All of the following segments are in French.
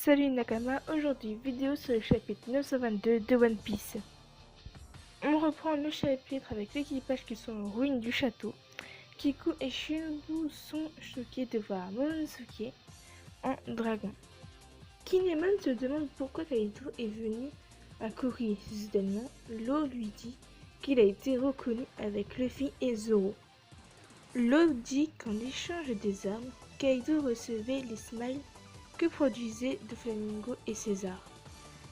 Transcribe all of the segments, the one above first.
Salut Nakama, aujourd'hui vidéo sur le chapitre 922 de One Piece. On reprend le chapitre avec l'équipage qui sont en ruine du château. Kiku et Shinobu sont choqués de voir Momonosuke en dragon. Kinemon se demande pourquoi Kaido est venu à Kouri. Soudainement, Law lui dit qu'il a été reconnu avec Luffy et Zoro. Law dit qu'en échange des armes, Kaido recevait les smiles que produisaient Doflamingo et César.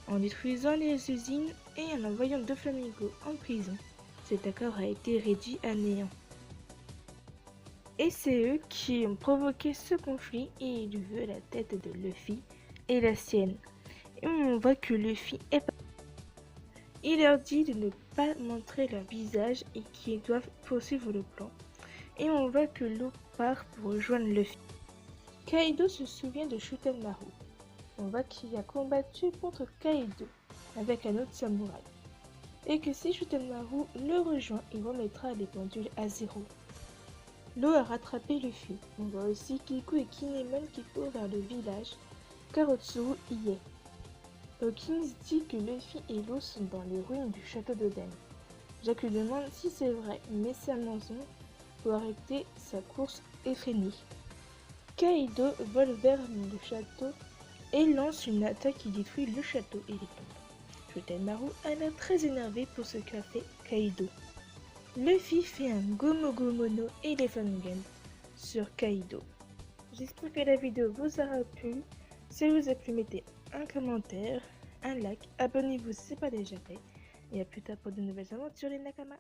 En détruisant les usines et en envoyant Doflamingo en prison, cet accord a été réduit à néant. Et c'est eux qui ont provoqué ce conflit et il veut la tête de Luffy et la sienne. Et on voit que Luffy est pas. Il leur dit de ne pas montrer leur visage et qu'ils doivent poursuivre le plan. Et on voit que Law part pour rejoindre Luffy. Kaido se souvient de Shutenmaru. On voit qu'il a combattu contre Kaido avec un autre samouraï. Et que si Shutenmaru le rejoint, il remettra les pendules à zéro. Law a rattrapé Luffy. On voit aussi Kiku et Kinemon qui courent vers le village, car Otsuru y est. Hawkins dit que Luffy et Law sont dans les ruines du château d'Oden. Jack lui demande si c'est vrai, mais c'est un mensonge pour arrêter sa course effrénée. Kaido vole vers le château et lance une attaque qui détruit le château et les tombes. Shutenmaru a l'air très énervé pour ce qu'a fait Kaido. Luffy fait un Gomu Gomu no Elephant Gun sur Kaido. J'espère que la vidéo vous aura plu. Si elle vous a plu, mettez un commentaire, un like, abonnez-vous si ce n'est pas déjà fait. Et à plus tard pour de nouvelles aventures les Nakama.